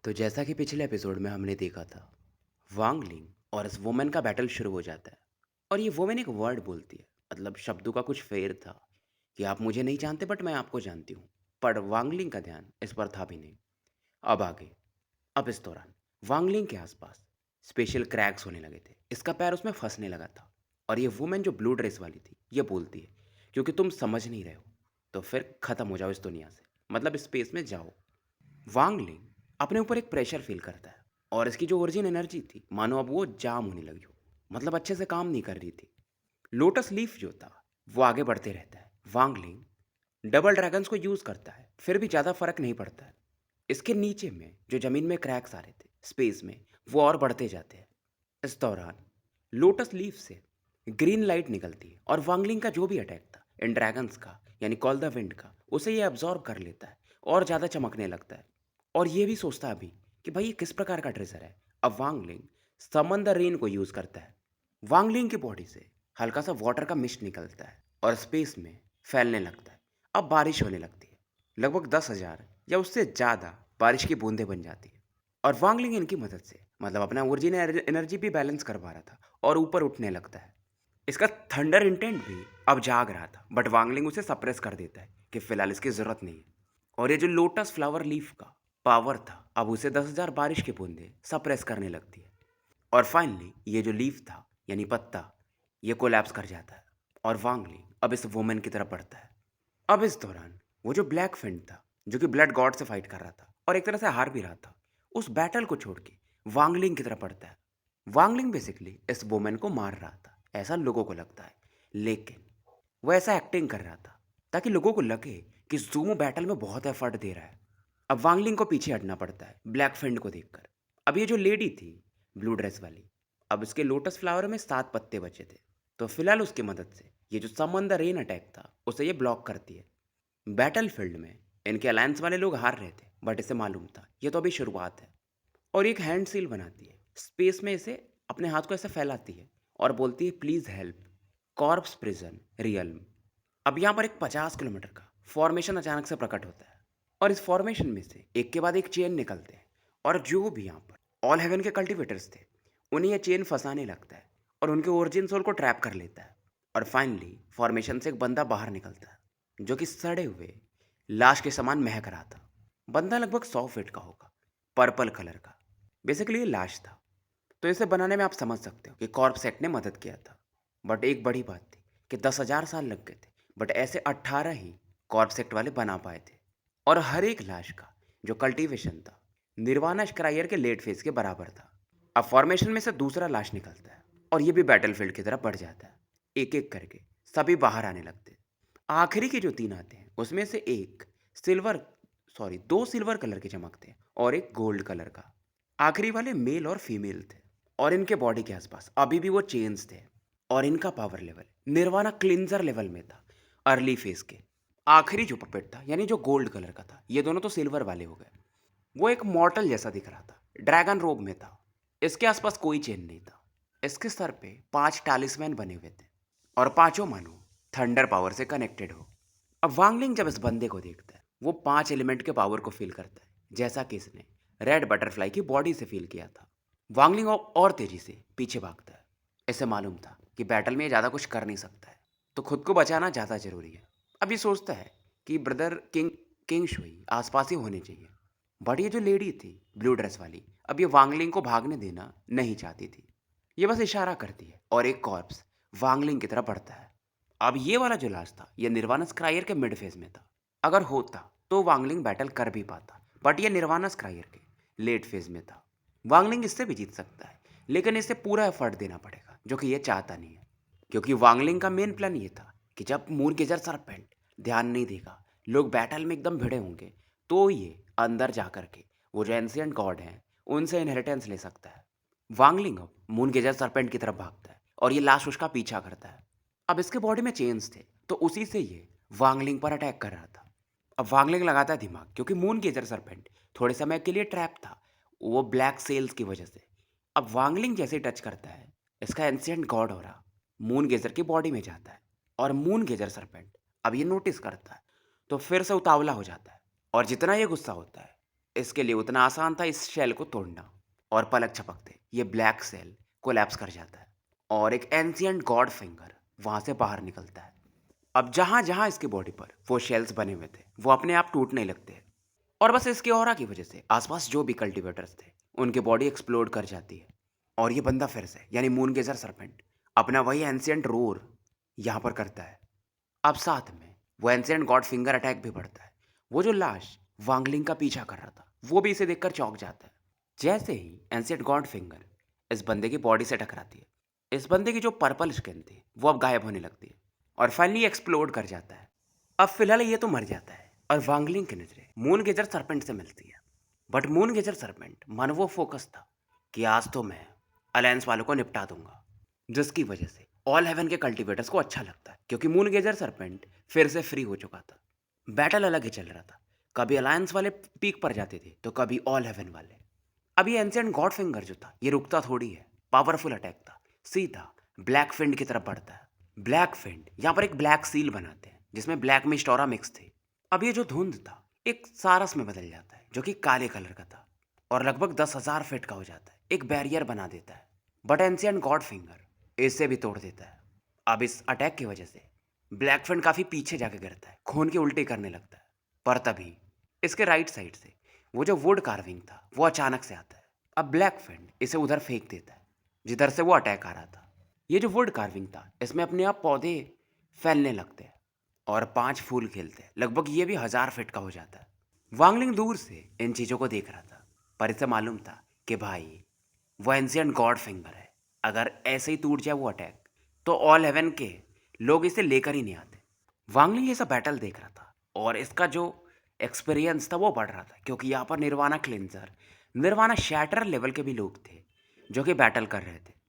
तो जैसा कि पिछले एपिसोड में हमने देखा था, वांग लिंग और इस वुमेन का बैटल शुरू हो जाता है। और ये वुमेन एक वर्ड बोलती है, मतलब शब्दों का कुछ फेर था कि आप मुझे नहीं जानते बट मैं आपको जानती हूँ। पर वांग लिंग का ध्यान इस पर था भी नहीं। अब आगे, अब इस दौरान वांग लिंग के आसपास स्पेशल क्रैक्स होने लगे थे, इसका पैर उसमें फंसने लगा था। और ये वुमेन जो ब्लू ड्रेस वाली थी ये बोलती है, क्योंकि तुम समझ नहीं रहे हो तो फिर खत्म हो जाओ इस दुनिया से, मतलब स्पेस में जाओ। वांग लिंग अपने ऊपर एक प्रेशर फील करता है और इसकी जो ओरिजिन एनर्जी थी मानो अब वो जाम होने लगी हो, मतलब अच्छे से काम नहीं कर रही थी। लोटस लीफ जो था वो आगे बढ़ते रहता है। वांग लिंग डबल ड्रैगन्स को यूज करता है, फिर भी ज्यादा फर्क नहीं पड़ता है। इसके नीचे में जो जमीन में क्रैक्स आ रहे थे स्पेस में, वो और बढ़ते जाते हैं। इस दौरान लोटस लीफ से ग्रीन लाइट निकलती है और वांगलिंग का जो भी अटैक था इन ड्रैगन्स का, यानी कॉल द विंड का, उसे ये अब्जॉर्ब कर लेता है और ज़्यादा चमकने लगता है। और ये भी सोचता है अभी कि भाई ये किस प्रकार का ट्रेजर है। अब वांगलिंग समंदर रेन को यूज़ करता है। वांगलिंग की बॉडी से हल्का सा वाटर का मिस्ट निकलता है और स्पेस में फैलने लगता है। अब बारिश होने लगती है, लगभग 10,000 या उससे ज़्यादा बारिश की बूंदें बन जाती है। और वांगलिंग इनकी मदद से मतलब अपना ओरिजिन एनर्जी भी बैलेंस कर पा रहा था और ऊपर उठने लगता है। इसका थंडर इंटेंट भी अब जाग रहा था, बट वांगलिंग उसे सप्रेस कर देता है कि फिलहाल इसकी जरूरत नहीं है। और ये जो लोटस फ्लावर लीफ का पावर था अब उसे 10,000 बारिश की बूंदें सप्रेस करने लगती है। और फाइनली ये जो लीफ था यानी पत्ता, ये कोलैप्स कर जाता है और वांगलिंग अब इस वुमेन की तरफ बढ़ता है। अब इस दौरान वो जो ब्लैक फिंड था, जो कि ब्लड गॉड से फाइट कर रहा था और एक तरह से हार भी रहा था, उस बैटल को छोड़ के वांगलिंग की तरफ बढ़ता है। वांगलिंग बेसिकली इस वुमेन को मार रहा था, ऐसा लोगों को लगता है। लेकिन वो ऐसा एक्टिंग कर रहा था ताकि लोगों को लगे कि जूमो बैटल में बहुत एफर्ट दे रहा है। अब वांगलिंग को पीछे हटना पड़ता है ब्लैक फिंड को देखकर। अब ये जो लेडी थी ब्लू ड्रेस वाली, अब इसके लोटस फ्लावर में 7 पत्ते बचे थे, तो फिलहाल उसकी मदद से ये जो समंदर रेन अटैक था उसे ये ब्लॉक करती है। बैटलफील्ड में इनके अलायंस वाले लोग हार रहे थे, बट इसे मालूम था ये तो अभी शुरुआत है। और एक हैंड सील बनाती है स्पेस में, इसे अपने हाथ को ऐसे फैलाती है और बोलती है please help, corps prison realm. अब यहाँ पर एक 50 किलोमीटर का फॉर्मेशन अचानक से प्रकट होता है और इस फॉर्मेशन में से एक के बाद एक चेन निकलते हैं। और जो भी यहाँ पर ऑल हेवन के कल्टिवेटर्स थे उन्हें यह चेन फंसाने लगता है और उनके ओरिजिन सोल को ट्रैप कर लेता है। और फाइनली फॉर्मेशन से एक बंदा बाहर निकलता है जो कि सड़े हुए लाश के समान महक रहा था। बंदा लगभग 100 फीट का होगा, पर्पल कलर का। बेसिकली ये लाश था, तो इसे बनाने में आप समझ सकते हो कि कॉर्प्स एक्ट ने मदद किया था। बट एक बड़ी बात थी कि 10,000 साल लग गए थे, बट ऐसे 18 ही कॉर्प्स एक्ट वाले बना पाए थे। और हर एक लाश का जो कल्टीवेशन था निर्वाणा स्क्रायर के लेट फेज के बराबर था। अब फॉर्मेशन में से दूसरा लाश निकलता है और ये भी बैटलफील्ड की तरफ बढ़ जाता है। एक एक करके सभी बाहर आने लगते हैं। आखिरी के जो 3 आते हैं उसमें से एक सिल्वर, सॉरी 2 सिल्वर कलर के चमकते हैं और एक गोल्ड कलर का। आखिरी वाले मेल और फीमेल थे और इनके बॉडी के आसपास अभी भी वो चेन्स थे। और इनका power level nirvana cleanser level में था अर्ली फेज के। आखिरी जो पपेट था यानी जो गोल्ड कलर का था, ये दोनों तो सिल्वर वाले हो गए। वो एक मॉर्टल जैसा दिख रहा था, ड्रैगन रोब में था। इसके आसपास कोई चेन नहीं था। इसके सर पे 5 टालिस्मैन बने हुए थे और पांचों मानो थंडर पावर से कनेक्टेड हो। अब वांगलिंग जब इस बंदे को देखता है वो 5 एलिमेंट के पावर को फील करता है, जैसा कि इसने रेड बटरफ्लाई की बॉडी से फील किया था। वांगलिंग और तेजी से पीछे भागता है। इसे मालूम था कि बैटल में ये ज़्यादा कुछ कर नहीं सकता है, तो खुद को बचाना ज़्यादा जरूरी है। अब ये सोचता है कि ब्रदर किंग किंग शुई आसपास ही होने चाहिए। बट ये जो लेडी थी ब्लू ड्रेस वाली, अब ये वांगलिंग को भागने देना नहीं चाहती थी। ये बस इशारा करती है और एक कॉर्प्स वांगलिंग की तरफ बढ़ता है। अब ये वाला जो लाश था ये निर्वाणा स्क्रायर के मिड फेज में था। अगर होता तो वांगलिंग बैटल कर भी पाता, बट ये निर्वाणा स्क्रायर के लेट फेज में था। वांगलिंग इससे भी जीत सकता है, लेकिन इसे पूरा एफर्ट देना पड़ेगा, जो कि ये चाहता नहीं है। क्योंकि वांगलिंग का मेन प्लान ये था कि जब मून गेजर सरपेंट ध्यान नहीं देगा, लोग बैटल में एकदम भिड़े होंगे, तो ये अंदर जा कर के वो जो एंशिएंट गॉड हैं उनसे इनहेरिटेंस ले सकता है। वांगलिंग अब मून गेजर सरपेंट की तरफ भागता है और ये लाश उसका पीछा करता है। अब इसके बॉडी में चेन्स थे, तो उसी से ये वांगलिंग पर अटैक कर रहा था। अब वांगलिंग लगाता है दिमाग, क्योंकि मून गेजर सरपेंट थोड़े समय के लिए ट्रैप था, वो ब्लैक सेल्स की वजह से। अब वांगलिंग जैसे टच करता है, इसका एंशिएंट गॉड हो रहा मून गेजर की बॉडी में जाता है और मून गेजर सरपेंट अब ये नोटिस करता है, तो फिर से उतावला हो जाता है। और जितना ये गुस्सा होता है इसके लिए उतना आसान था इस शेल को तोड़ना। और पलक झपकते ये ब्लैक सेल कोलैप्स कर जाता है और एक एंशियंट गॉड फिंगर वहां से बाहर निकलता है। अब जहां जहां इसके बॉडी पर वो शेल्स बने हुए थे वो अपने आप टूटने लगते हैं। और बस इसके ऑरा की वजह से आसपास जो भी कल्टीवेटर्स थे उनकी बॉडी एक्सप्लोड कर जाती है। और ये बंदा फिर से यानी मून गेजर सरपेंट अपना वही एंशियंट रोर यहाँ पर करता है। अब साथ में वो एंशियंट गॉड फिंगर अटैक भी बढ़ता है। वो जो लाश वांगलिंग का पीछा कर रहा था वो भी इसे देखकर चौंक जाता है। जैसे ही एंशियंट गॉड फिंगर इस बंदे की बॉडी से टकराती है, इस बंदे की जो पर्पल स्किन थी वो अब गायब होने लगती है और फाइनली एक्सप्लोड कर जाता है। अब फिलहाल ये तो मर जाता है और वांगलिंग की नजरें मून गेजर सरपेंट से मिलती है। बट मून गेजर सरपेंट मन वो फोकस था कि आज तो मैं अलायंस वालों को निपटा दूंगा, जिसकी वजह से ऑल हेवन के कल्टीवेटर्स को अच्छा लगता है क्योंकि मून गेजर सरपेंट फिर से फ्री हो चुका था। बैटल अलग ही चल रहा था, कभी अलायंस वाले पीक पर जाते थे तो कभी ऑल हेवन वाले। अब ये एंशिएंट गॉड फिंगर जो था ये रुकता थोड़ी है, पावरफुल अटैक था, सीधा ब्लैक फिंड की तरफ बढ़ता है। ब्लैक फिंड यहाँ पर एक ब्लैक सील बनाते हैं जिसमें ब्लैक मिस्ट और मिक्स थे। अब ये जो धुंध था एक सारस में बदल जाता है जो कि काले कलर का था और लगभग 10,000 फीट का हो जाता है, एक बैरियर बना देता है। बट एंशिएंट गॉड फिंगर इससे भी तोड़ देता है। अब इस अटैक की वजह से ब्लैक फिंड काफी पीछे जाके गिरता है, खून के उल्टे करने लगता है। पर तभी इसके राइट साइड से वो जो वुड कार्विंग था वो अचानक से आता है। अब ब्लैक फिंड इसे उधर फेंक देता है जिधर से वो अटैक आ रहा था। ये जो वुड कार्विंग था इसमें अपने आप पौधे फैलने लगते हैं और 5 फूल खिलते हैं, लगभग ये भी 1,000 फीट का हो जाता है। वांगलिंग दूर से इन चीज़ों को देख रहा था पर इसे मालूम था कि भाई वो एंशिएंट गॉड फिंगर है, अगर ऐसे ही टूट जाए वो अटैक तो ऑल हेवन के लोग इसे लेकर ही नहीं आते। वांगलिंग ये सब बैटल देख रहा था और इसका जो एक्सपीरियंस था वो बढ़ रहा था क्योंकि यहाँ पर nirvana cleanser, nirvana shatter level के भी लोग थे जो कि बैटल कर रहे थे।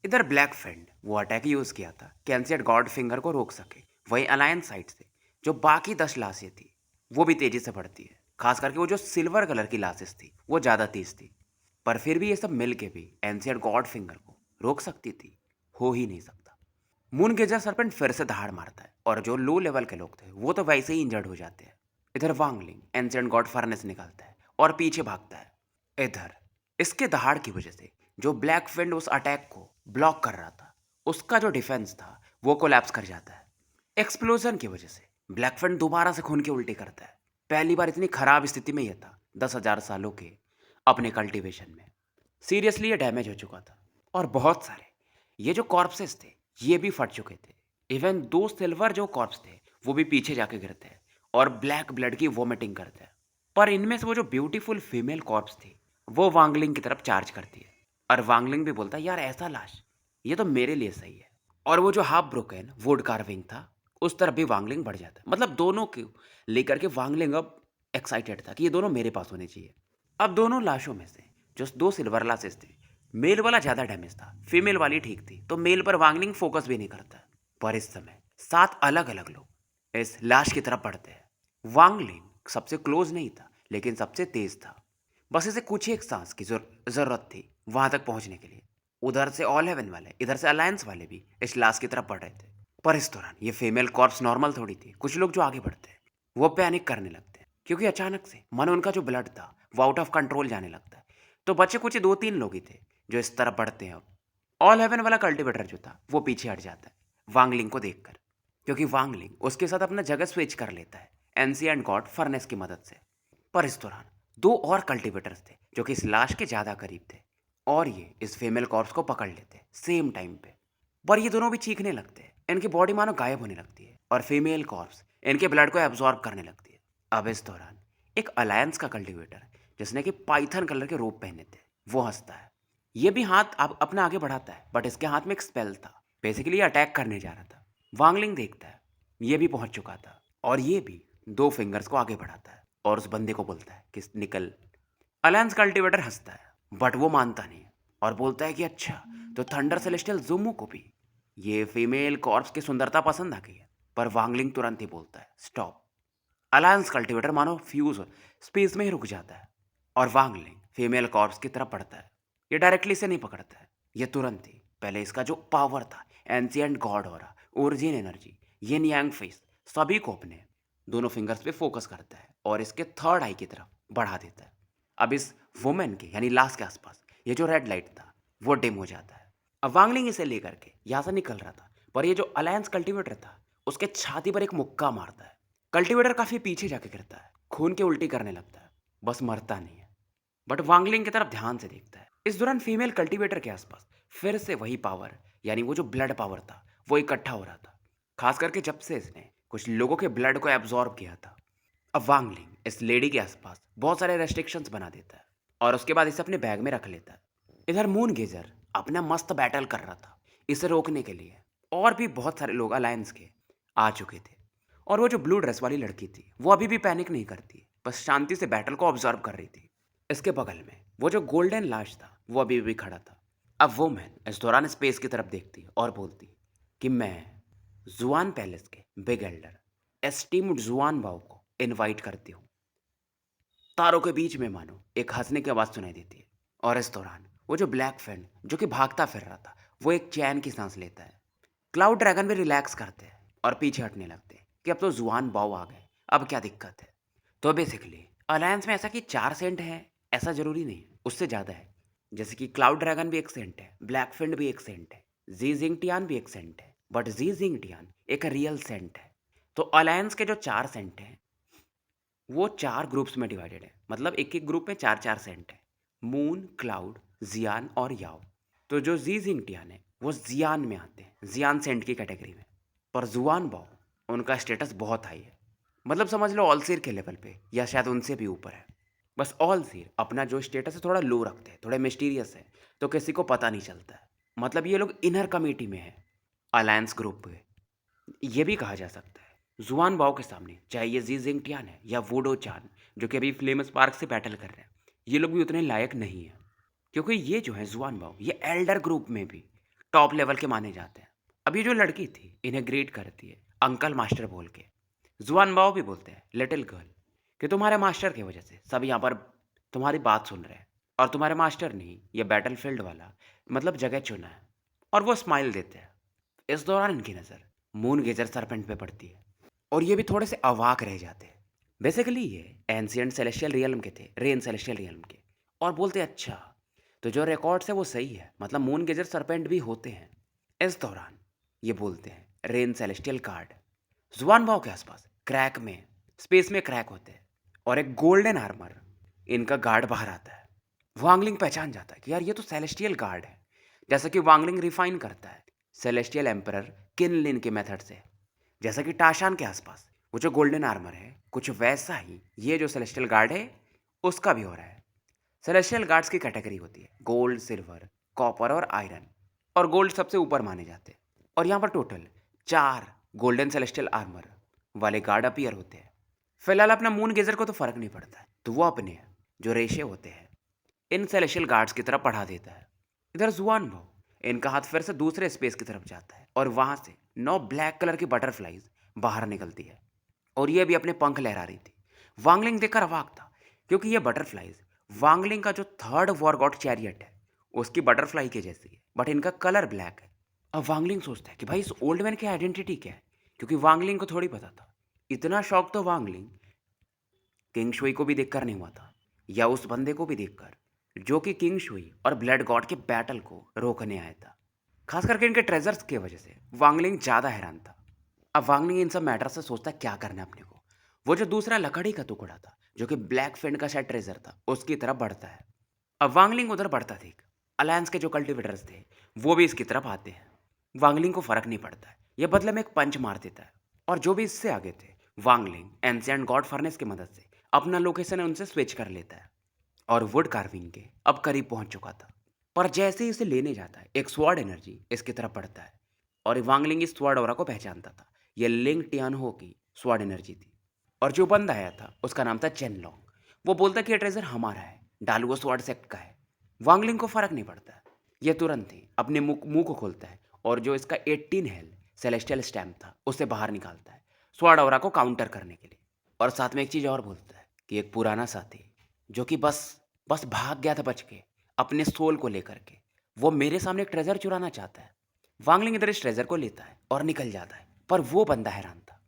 इधर ब्लैक फ्रेंड वो अटैक यूज किया था कैंसियट गॉड फिंगर को रोक सके। वहीं अलायंस साइड से जो बाकी 10 लाशें थी वो भी तेजी से बढ़ती है, खास करके वो जो सिल्वर कलर की लाशेस थी वो ज़्यादा तेज थी। पर फिर भी ये सब मिल के भी एंशिएंट गॉड फिंगर को रोक सकती थी, हो ही नहीं सकता। मून गेजर सरपेंट फिर से दहाड़ मारता है और जो लो लेवल के लोग थे वो तो वैसे ही इंजर्ड हो जाते हैं। इधर वांगलिंग एंशिएंट गॉड फर्नेस निकालता है और पीछे भागता है। इधर इसके दहाड़ की वजह से जो ब्लैक फिंड उस अटैक को ब्लॉक कर रहा था उसका जो डिफेंस था वो कोलैप्स कर जाता है। एक्सप्लोजन की वजह से ब्लैक फिंड दोबारा से खून के उल्टे करता है। पहली बार इतनी खराब स्थिति में यह था 10,000 सालों के अपने कल्टीवेशन में। सीरियसली ये डैमेज हो चुका था और बहुत सारे ये जो कॉर्पसेस थे ये भी फट चुके थे। इवन 2 सिल्वर जो कॉर्प्स थे वो भी पीछे जाके गिरते हैं और ब्लैक ब्लड की वोमिटिंग करते हैं। पर इनमें से वो जो ब्यूटीफुल फीमेल कॉर्प्स थी वो वांगलिंग की तरफ चार्ज करती है और वांगलिंग भी बोलता है यार ऐसा लाश ये तो मेरे लिए सही है। और वो जो हाफ ब्रोकन वुड कार्विंग था उस तरफ भी वांगलिंग बढ़ जाता है। मतलब दोनों को लेकर के वांगलिंग अब एक्साइटेड था कि ये दोनों मेरे पास होने चाहिए। अब दोनों लाशों में से जो 2 सिल्वर लाशेस थे, मेल वाला ज़्यादा डैमेज था, फीमेल वाली ठीक थी, तो मेल पर वांगलिंग फोकस भी नहीं करता। पर इस समय 7 अलग अलग लोग इस लाश की तरफ बढ़ते हैं। वांगलिंग सबसे क्लोज नहीं था लेकिन सबसे तेज था। बस इसे कुछ एक सांस की जरूरत थी वहां तक पहुंचने के लिए। उधर से ऑल हेवन वाले, इधर से अलायंस वाले भी इस लाश की तरफ बढ़ रहे थे। पर इस दौरान ये फीमेल कॉर्प्स नॉर्मल थोड़ी थी। कुछ लोग जो आगे बढ़ते हैं वो पैनिक करने लगते हैं क्योंकि अचानक से मन उनका जो ब्लड था वो आउट ऑफ कंट्रोल जाने लगता है। तो बचे कुछ 2-3 लोग ही थे जो इस तरफ बढ़ते हैं। अब ऑल हेवन वाला कल्टीवेटर जो था वो पीछे हट जाता है वांगलिंग को देखकर, क्योंकि वांगलिंग उसके साथ अपना जगह स्विच कर लेता है एनशिएंट गॉड फर्नेस की मदद से। पर इस दौरान 2 और कल्टीवेटर्स थे जो कि इस लाश के ज़्यादा करीब थे और ये इस फीमेल कॉर्प्स को पकड़ लेते सेम टाइम पे। पर ये दोनों भी चीखने लगते हैं, इनकी बॉडी मानो गायब होने लगती है और फीमेल कॉर्प्स इनके ब्लड को एब्जॉर्ब करने लगती है। अब इस दौरान एक अलायंस का कल्टीवेटर जिसने कि पाइथन कलर के रोप पहने थे वो हंसता है। ये भी हाथ अपना आगे बढ़ाता है बट इसके हाथ में एक स्पेल था, बेसिकली अटैक करने जा रहा था। वांगलिंग देखता है ये भी पहुंच चुका था और ये भी 2 फिंगर्स को आगे बढ़ाता है और उस बंदे को बोलता है कि निकल। अलायंस कल्टीवेटर हंसता है बट वो मानता नहीं और बोलता है कि अच्छा तो थंडर सेलेस्टियल ज़ूमू को भी ये फीमेल कॉर्प्स की सुंदरता पसंद आ गई है। पर वांगलिंग तुरंत ही बोलता है स्टॉप। अलायंस कल्टीवेटर मानो फ्यूज स्पेस में ही रुक जाता है और वांगलिंग फीमेल कॉर्प्स की तरफ बढ़ता है। ये डायरेक्टली से नहीं पकड़ता है, ये तुरंत ही पहले इसका जो पावर था ancient god aura, origin energy, yin yang face सभी को अपने दोनों फिंगर्स पे फोकस करता है और इसके थर्ड आई की तरफ बढ़ा देता है। अब इस वुमेन के यानी लाश के आसपास ये जो रेड लाइट था वो डिम हो जाता है। अब वांगलिंग इसे लेकर के यहाँ से निकल रहा था, पर ये जो अलायंस कल्टीवेटर था उसके छाती पर एक मुक्का मारता है। कल्टीवेटर काफी पीछे जाके गिरता है, खून के उल्टी करने लगता है, बस मरता नहीं है। बट वांगलिंग की तरफ ध्यान से देखता है। इस दौरान फीमेल कल्टीवेटर के आसपास फिर से वही पावर यानी वो जो ब्लड पावर था वो इकट्ठा हो रहा था, खास करके जब से इसने कुछ लोगों के ब्लड को एब्जॉर्ब किया था। अब वांगलिंग इस लेडी के आसपास बहुत सारे रेस्ट्रिक्शंस बना देता है और उसके बाद इसे अपने बैग में रख लेता है। इधर मून गेजर अपना मस्त बैटल कर रहा था इसे रोकने के लिए। और भी बहुत सारे लोग अलायंस के आ चुके थे, और वो जो ब्लू ड्रेस वाली लड़की थी वो अभी भी पैनिक नहीं करती, बस शांति से बैटल को ऑब्जर्व कर रही थी। इसके बगल में वो जो गोल्डन लाश था वो अभी भी खड़ा था। अब वो मैन इस दौरान स्पेस की तरफ देखती और बोलती कि मैं जुआन पैलेस के बिग एल्डर एस्टीम्ड जुआन बाओ को इनवाइट करती हूँ। तारों के बीच में मानो एक हंसने की आवाज़ सुनाई देती है, और इस दौरान वो जो ब्लैक फैन जो कि भागता फिर रहा था वो एक चैन की सांस लेता है। क्लाउड ड्रैगन भी रिलैक्स करते हैं और पीछे हटने लगते हैं कि अब तो जुआन बाओ आ गए, अब क्या दिक्कत है। तो बेसिकली अलायंस में ऐसा कि 4 सेंट है ऐसा जरूरी नहीं है, उससे ज़्यादा है। जैसे कि क्लाउड ड्रैगन भी 1 सेंट है, ब्लैक फिंड भी 1 सेंट है, जी जिंगटियान भी 1 सेंट है, बट जी जिंगटियान एक रियल सेंट है। तो अलायंस के जो 4 सेंट हैं वो 4 ग्रुप्स में डिवाइडेड है, मतलब एक एक ग्रुप में 4 4 सेंट है। मून, क्लाउड, जियान और याओ। तो जो जी जिंगटियान है वो जियान में आते हैं, जियान सेंट की कैटेगरी में। पर जुआन बाओ उनका स्टेटस बहुत हाई है, मतलब समझ लो ऑलसीर के लेवल पे या शायद उनसे भी ऊपर है। बस ऑलसीर अपना जो स्टेटस है थोड़ा लो रखते हैं, थोड़े मिस्टीरियस है, तो किसी को पता नहीं चलता है। मतलब ये लोग इनर कमिटी में है अलायंस ग्रुप के। ये भी कहा जा सकता है जुआन बाओ के सामने चाहे ये जी जिंगटियान है या वुडो चान जो कि अभी फ्लेम स्पार्क से बैटल कर रहे हैं, ये लोग भी उतने लायक नहीं है। क्योंकि ये जो है जुआन बाओ ये एल्डर ग्रुप में भी टॉप लेवल के माने जाते हैं। अब ये जो लड़की थी इन्हें ग्रीट करती है अंकल मास्टर बोल के। जुआन बाओ भी बोलते हैं लिटिल गर्ल, कि तुम्हारे मास्टर की वजह से सब यहाँ पर तुम्हारी बात सुन रहे हैं, और तुम्हारे मास्टर ने ही ये बैटलफील्ड वाला मतलब जगह चुना है। और वो स्माइल देते हैं। इस दौरान इनकी नज़र मून गेजर सरपेंट पे पड़ती है, और ये भी थोड़े से अवाक रह जाते हैं। बेसिकली ये एंशियंट सेलेस्टियल रियल्म के थे, रेन सेलेस्टियल रियल्म के। और बोलते अच्छा, तो जो रिकॉर्ड्स है वो सही है, मतलब मून गेजर सरपेंट भी होते हैं। इस दौरान ये बोलते हैं रेन सेलेस्टियल कार्ड। जुआन बाओ के आसपास क्रैक में स्पेस में क्रैक होते हैं, और एक गोल्डन आर्मर इनका गार्ड बाहर आता है। वांगलिंग पहचान जाता है कि यार ये तो सेलेस्टियल गार्ड है, जैसा कि वांगलिंग रिफाइन करता है सेलेस्टियल एम्परर किनलिन के मेथड से। जैसा कि टाशान के आसपास वो जो गोल्डन आर्मर है कुछ वैसा ही ये जो सेलेस्टियल गार्ड है उसका भी हो रहा है। सेलेस्टियल गार्ड्स की कैटेगरी होती है गोल्ड, सिल्वर, कॉपर और आयरन, और गोल्ड सबसे ऊपर माने जाते हैं। और यहाँ पर टोटल 4 गोल्डन सेलेस्टियल आर्मर वाले गार्ड अपीयर होते हैं। फिलहाल अपना मून गेजर को तो फर्क नहीं पड़ता है, तो वो अपने जो रेशे होते हैं इन सेलेस्टियल गार्ड्स की तरफ बढ़ा देता है। इधर जुआन भाव इनका हाथ फिर से दूसरे स्पेस की तरफ जाता है, और वहां से 9 ब्लैक कलर की बटरफ्लाइज बाहर निकलती है, और ये भी अपने पंख लहरा रही थी। वांगलिंग देखकर अवाक था, क्योंकि ये बटरफ्लाइज वांगलिंग का जो 3rd वॉर गॉड चैरियट है उसकी बटरफ्लाई के जैसी है, बट इनका कलर ब्लैक है। अब वांगलिंग सोचता है कि भाई इस ओल्ड मैन की आइडेंटिटी क्या है, क्योंकि वांगलिंग को थोड़ी पता था। इतना शौक तो वांगलिंग किंग शुई को भी देखकर नहीं हुआ था, या उस बंदे को भी देखकर जो कि किंग शुई और ब्लड गॉड के बैटल को रोकने आया था। खास करके इनके ट्रेजर्स की वजह से वांगलिंग ज़्यादा हैरान था। अब वांगलिंग इन सब मैटर से सोचता क्या करना है अपने को। वो जो दूसरा लकड़ी का टुकड़ा था जो कि ब्लैक फिन का शायद ट्रेजर था उसकी तरफ बढ़ता है। अब वांगलिंग उधर बढ़ता देख अलायंस के जो कल्टिवेटर्स थे वो भी इसकी तरफ आते हैं। वांगलिंग को फर्क नहीं पड़ता है, ये बदले में एक पंच मार देता है, और जो भी इससे आगे थे वांगलिंग एंशिएंट गॉड फर्नेस की मदद से अपना लोकेशन उनसे स्विच कर लेता है, और वुड कार्विंग के अब करीब पहुंच चुका था। पर जैसे ही इसे लेने जाता है एक स्वॉर्ड एनर्जी इसकी तरफ बढ़ता है, और वांगलिंग इस स्वॉर्ड ऑरा को पहचानता था। यह लिंग टियानहो की स्वॉर्ड एनर्जी थी, और जो बंदा आया था उसका नाम था चेन लॉन्ग। वो बोलता कि यह ट्रेजर हमारा है, डालुओ स्वॉर्ड सेक्ट का है। वांगलिंग को फर्क नहीं पड़ता, यह तुरंत ही अपने मुंह को खोलता है, और जो इसका 18 हेल सेलेस्टियल स्टैम्प था उसे बाहर निकालता है स्वॉर्ड ऑरा को काउंटर करने के लिए। और साथ में एक चीज़ और बोलता है कि एक पुराना साथी जो कि बस बस भाग गया था बच के अपने सोल को लेकर के, वो मेरे सामने एक ट्रेजर चुराना चाहता है। वांगलिंग इधर इस ट्रेजर को लेता है और निकल जाता है, पर वो बंदा हैरान था,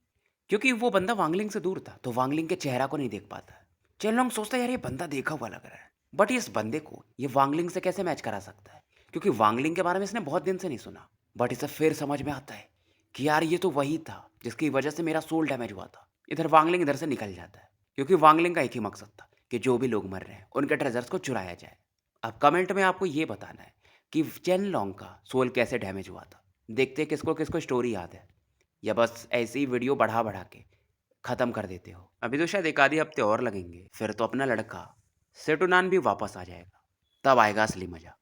क्योंकि वो बंदा वांगलिंग से दूर था तो वांगलिंग के चेहरा को नहीं देख पाता है। चेनलोंग सोचता है यार ये बंदा देखा हुआ लग रहा है, बट इस बंदे को ये वांगलिंग से कैसे मैच करा सकता है, क्योंकि वांगलिंग के बारे में इसने बहुत दिन से नहीं सुना। बट इसे फिर समझ में आता है कि यार ये तो वही था जिसकी वजह से मेरा सोल डैमेज हुआ था। इधर वांगलिंग इधर से निकल जाता है, क्योंकि वांगलिंग का एक ही मकसद था कि जो भी लोग मर रहे हैं उनके ट्रेजर्स को चुराया जाए। अब कमेंट में आपको ये बताना है कि चेन लॉन्ग का सोल कैसे डैमेज हुआ था। देखते हैं किसको किसको स्टोरी याद है, या बस ऐसी ही वीडियो बढ़ा बढ़ा के ख़त्म कर देते हो। अभी तो शायद एक आधे हफ्ते और लगेंगे, फिर तो अपना लड़का सेटुनान भी वापस आ जाएगा, तब आएगा असली मज़ा।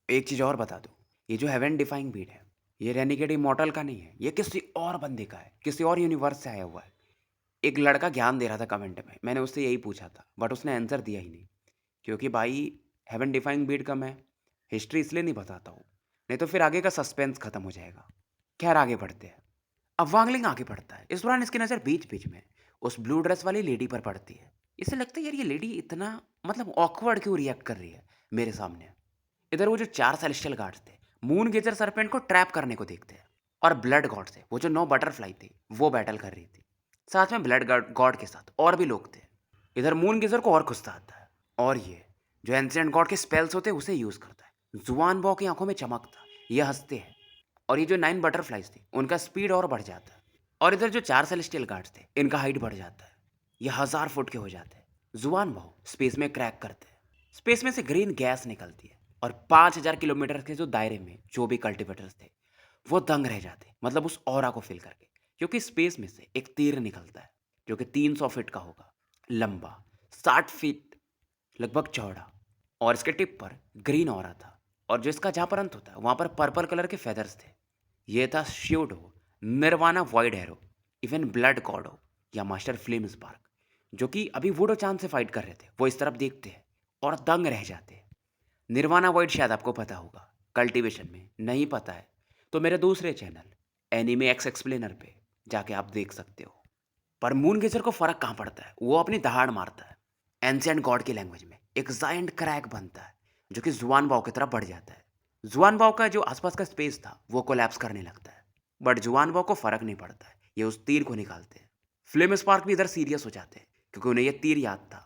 एक चीज़ और बता दूँ, ये जो हेवन डिफाइंग बीट है, ये रेनिगेड इमॉर्टल का नहीं है, ये किसी और बंदे का है, किसी और यूनिवर्स से आया हुआ है। एक लड़का ज्ञान दे रहा था कमेंट में, मैंने उससे यही पूछा था, बट उसने आंसर दिया ही नहीं। क्योंकि भाई हेवन डिफाइंग बीट का मैं हिस्ट्री इसलिए नहीं बताता हूँ, नहीं तो फिर आगे का सस्पेंस खत्म हो जाएगा। खैर आगे बढ़ते हैं। अब वांगलिंग आगे बढ़ता है, इस दौरान इसकी नज़र बीच बीच में उस ब्लू ड्रेस वाली लेडी पर पड़ती है। इसे लगता है यार ये लेडी इतना मतलब ऑकवर्ड क्यों रिएक्ट कर रही है मेरे सामने। इधर वो जो 4 सेलेस्टियल गार्ड्स थे, मून गेजर सरपेंट को ट्रैप करने को देखते हैं, और ब्लड गॉड से वो जो 9 बटरफ्लाई थी वो बैटल कर रही थी, साथ में ब्लड गॉड के साथ और भी लोग थे। इधर मून गेजर को और गुस्सा आता है, और ये जो एंशिएंट गॉड के स्पेल्स होते हैं उसे यूज़ करता है। जुआन बॉ की आंखों में चमक था, ये हंसते हैं, और ये जो 9 बटरफ्लाइज थी उनका स्पीड और बढ़ जाता है। और इधर जो 4 सेलेस्टियल गार्ड्स थे इनका हाइट बढ़ जाता है, ये 1000 फुट के हो जाते हैं। जुआन बॉ स्पेस में क्रैक करते हैं, स्पेस में से ग्रीन गैस निकलती है, और 5000 किलोमीटर के जो दायरे में जो भी कल्टिवेटर्स थे वो दंग रह जाते, मतलब उस ऑरा को फील करके। क्योंकि स्पेस में से एक तीर निकलता है जो कि 300 फीट का होगा, लंबा, 60 फीट लगभग चौड़ा, और इसके टिप पर ग्रीन ऑरा था, और जो इसका जहाँ पर अंत होता है वहाँ पर पर्पल कलर के फेदर्स थे। ये था श्योडो, nirvana void arrow, even blood Godot या मास्टर फ्लेम स्पार्क, जो कि अभी वुडो चांद से फाइट कर रहे थे। वो इस तरफ देखते हैं और दंग रह जाते हैं। निर्वाणा वॉइड शायद आपको पता होगा, कल्टीवेशन में नहीं पता है तो मेरे दूसरे चैनल एनीमे एक्स एक्सप्लेनर पे जाके आप देख सकते हो। पर मून गेजर को फर्क कहाँ पड़ता है, वो अपनी दहाड़ मारता है। एंशिएंट गॉड की लैंग्वेज में एक जायंट क्रैक बनता है जो कि जुआन बाव की तरफ बढ़ जाता है। जुआन बाव का जो आसपास का स्पेस था वो कोलैप्स करने लगता है, बट जुआन बाव को फर्क नहीं पड़ता है, ये उस तीर को निकालते हैं। फ्लेम स्पार्क भी इधर सीरियस हो जाते हैं, क्योंकि उन्हें ये तीर याद था।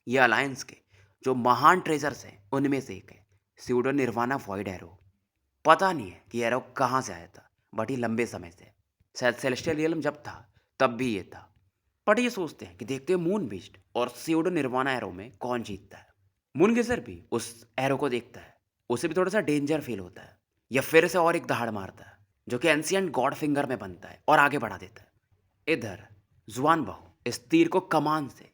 ये अलायंस के जो महान ट्रेजर्स हैं उनमें से एक है, स्यूडो निर्वाणा वॉइड एरो। पता नहीं है कि एरो कहाँ से आया था, बट ये लंबे समय से, शायद सेलेस्टियल रियल्म जब था तब भी ये था। बट ये सोचते हैं कि देखते हैं मून बीस्ट और स्यूडो निर्वाणा एरो में कौन जीतता है। मून गेजर भी उस एरो को देखता है, उसे भी थोड़ा सा डेंजर फील होता है। यह फिर से और एक दहाड़ मारता है जो कि एंशिएंट गॉड फिंगर में बनता है और आगे बढ़ा देता है। इधर जुआन बाहु इस तीर को कमान से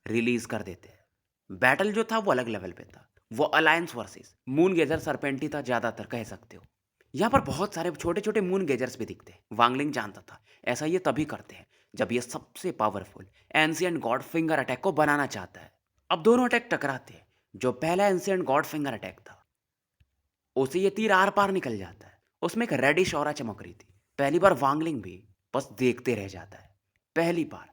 रिलीज कर देते हैं। बैटल जो था वो अलग लेवल पे था, वो अलायंस वर्सेस मून गेजर सरपेंटी था, ज़्यादातर कह सकते हो। यहाँ पर बहुत सारे छोटे छोटे मून गेजर्स भी दिखते हैं। वांगलिंग जानता था ऐसा ये तभी करते हैं जब ये सबसे powerful ancient god finger attack को बनाना चाहता है। अब दोनों अटैक टकराते हैं। जो पहला एंशिएंट गॉड फिंगर अटैक था उसे ये तीर आर पार निकल जाता है, उसमें एक रेडिश ऑरा चमक रही थी। पहली बार वांगलिंग भी बस देखते रह जाता है। पहली बार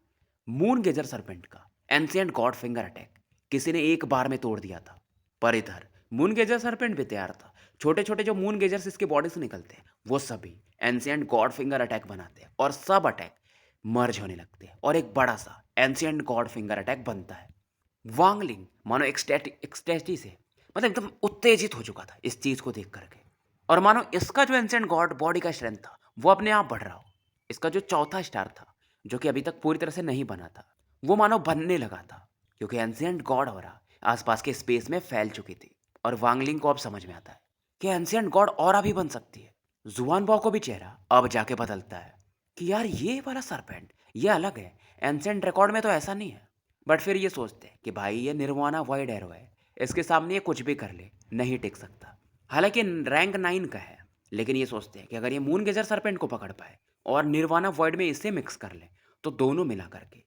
मून गेजर सरपेंट का एंशिएंट गॉड फिंगर अटैक किसी ने एक बार में तोड़ दिया था। पर इधर मून गेजर सरपेंट भी तैयार था। छोटे छोटे जो मून गेजर्स इसके बॉडी से निकलते हैं वो सभी एंशिएंट गॉड फिंगर अटैक बनाते हैं, और सब अटैक मर्ज होने लगते हैं और एक बड़ा सा एंशिएंट गॉड फिंगर अटैक बनता है। वांगलिंग मानो एक्सटेटी से मतलब एकदम उत्तेजित हो चुका था इस चीज को देख करके, और मानो इसका जो एंशिएंट गॉड बॉडी का स्ट्रेंथ था वो अपने आप बढ़ रहा हो। इसका जो चौथा स्टार था जो कि अभी तक पूरी तरह से नहीं बना था, वो मानो बनने लगा था, क्योंकि एंशिएंट गॉड ऑरा आसपास के स्पेस में फैल चुकी थी। और वांगलिंग को अब समझ में आता है कि एंशिएंट गॉड ऑरा भी बन सकती है। जुआन बॉ को भी चेहरा अब जाके बदलता है कि यार ये वाला सरपेंट ये अलग है, एंशिएंट रिकॉर्ड में तो ऐसा नहीं है। बट फिर ये सोचते हैं कि भाई ये निर्वाणा वाइड एरो है, इसके सामने ये कुछ भी कर ले, नहीं टिक सकता। हालांकि रैंक 9 का है, लेकिन ये सोचते हैं कि अगर ये मून गेजर सरपेंट को पकड़ पाए और निर्वाणा वॉइड में इसे मिक्स कर ले तो दोनों मिला करके,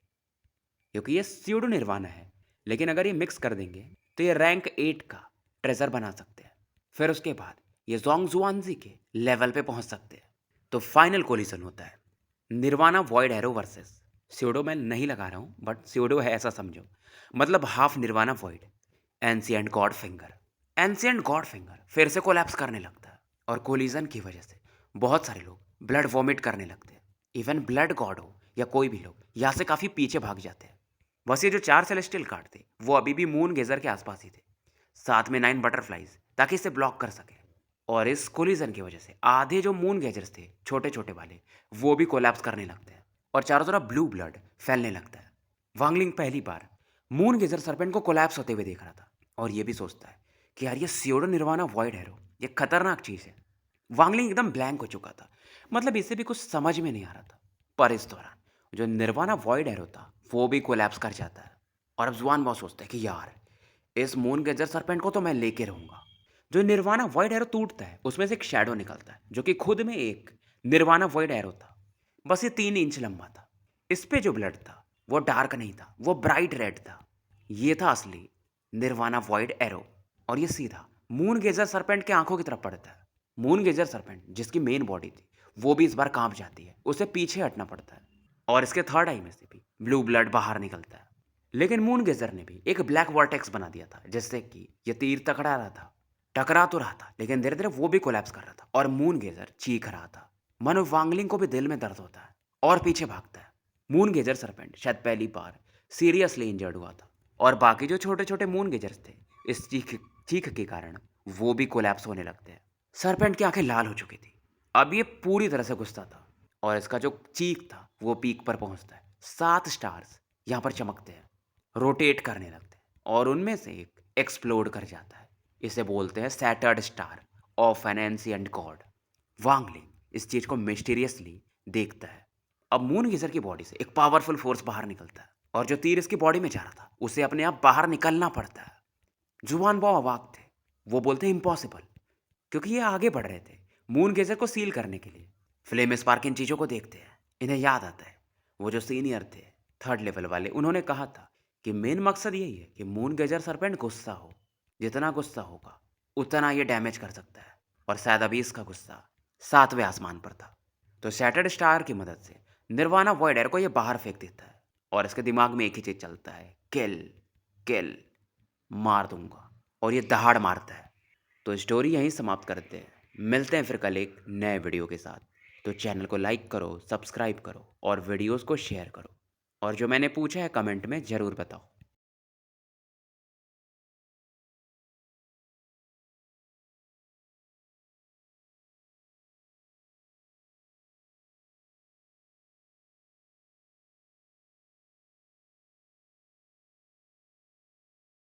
क्योंकि ये स्यूडो निर्वाणा है, लेकिन अगर ये मिक्स कर देंगे तो ये रैंक 8 का ट्रेजर बना सकते हैं। फिर उसके बाद ये जोंग जुआनजी के लेवल पे पहुंच सकते हैं। तो फाइनल कोलिजन होता है nirvana void arrow versus pseudo. मैं नहीं लगा रहा हूँ बट स्यूडो है ऐसा समझो, मतलब half nirvana void ancient god finger. Ancient god finger फिर से कोलैप्स करने लगता है, और कोलिजन की वजह से बहुत सारे लोग ब्लड वॉमिट करने लगते हैं। इवन ब्लड गॉड हो या कोई भी लोग यहाँ से काफ़ी पीछे भाग जाते हैं। बस ये जो 4 सेलेस्टियल कार्ड थे, वो अभी भी मून गेज़र के आसपास ही थे, साथ में 9 बटरफ्लाइज़, ताकि इसे ब्लॉक कर सकें। और इस कोलिजन की वजह से आधे जो मून गेजर्स थे, छोटे-छोटे वाले, वो भी कोलैप्स करने लगते हैं और चारों तरफ ब्लू ब्लड फैलने लगता है। वांगलिंग पहली बार मून गेजर सर्पेंट को कोलैप्स होते हुए देख रहा था और ये भी सोचता है कि यार ये स्यूडो निर्वाणा वॉइड एरो, ये खतरनाक चीज़ है। वांगलिंग एकदम ब्लैंक हो चुका था, मतलब इसे भी कुछ समझ में नहीं आ रहा था। पर इस दौरान जो निर्वाणा वॉइड एरो था, वो भी कोलैप्स कर जाता है और अब जुआन बॉस सोचता है कि यार इस मून गेजर सर्पेंट को तो मैं लेके रहूंगा। जो निर्वाणा वॉइड एरो टूटता है, उसमें से एक शैडो निकलता है जो कि खुद में एक निर्वाणा वॉइड एरो था। बस ये 3 इंच लंबा था। इस पे जो ब्लड था वो डार्क नहीं था, वो ब्राइट रेड था। ये था असली निर्वाणा वॉइड एरो और ये सीधा मून गेजर सरपेंट के आंखों की तरफ पड़ता है। मून गेजर सरपेंट जिसकी मेन बॉडी थी, वो भी इस बार कांप जाती है, उसे पीछे हटना पड़ता है और इसके थर्ड आई में से भी ब्लू ब्लड बाहर निकलता है। लेकिन मून गेजर ने भी एक ब्लैक वर्टेक्स बना दिया था, जिससे कि ये तीर तकड़ा रहा था, टकरा तो रहा था, लेकिन धीरे धीरे वो भी कोलैप्स कर रहा था और मून गेजर चीख रहा था। मनो वांगलिंग को भी दिल में दर्द होता है और पीछे भागता है। मून गेजर सरपेंट शायद पहली बार सीरियसली इंजर्ड हुआ था और बाकी जो छोटे छोटे मून गेजर्स थे, इस चीख चीख के कारण वो भी कोलैप्स होने लगते हैं। सरपेंट की आंखें लाल हो चुकी थी, अब ये पूरी तरह से गुस्सा था और इसका जो चीख था वो पीक पर पहुंचता है। 7 स्टार्स यहाँ पर चमकते हैं, रोटेट करने लगते हैं और उनमें से एक एक्सप्लोड कर जाता है। इसे बोलते हैं shattered star of N ancient God. Wangling इस चीज को मिस्टीरियसली देखता है। अब मून गीजर की बॉडी से एक पावरफुल फोर्स बाहर निकलता है और जो तीर इसकी बॉडी में जा रहा था, उसे अपने आप बाहर निकलना पड़ता है। जुबान बो अवाक थे, वो बोलते हैं इम्पॉसिबल, क्योंकि ये आगे बढ़ रहे थे मून गेजर को सील करने के लिए। फ्लेम स्पार्क इन चीज़ों को देखते हैं, इन्हें याद आता है वो जो सीनियर थे, थर्ड लेवल वाले, उन्होंने कहा था कि मेन मकसद यही है कि मून गेजर सरपेंट गुस्सा हो। जितना गुस्सा होगा उतना ये डैमेज कर सकता है और शायद अभी इसका गुस्सा 7वें आसमान पर था। तो सैटर्ड स्टार की मदद से निर्वाणा वॉइडर को ये बाहर फेंक देता है और इसके दिमाग में एक ही चीज़ चलता है, किल किल, मार दूंगा। और ये दहाड़ मारता है। तो स्टोरी यहीं समाप्त करते हैं, मिलते हैं फिर कल एक नए वीडियो के साथ। तो चैनल को लाइक करो, सब्सक्राइब करो और वीडियोस को शेयर करो और जो मैंने पूछा है कमेंट में ज़रूर बताओ।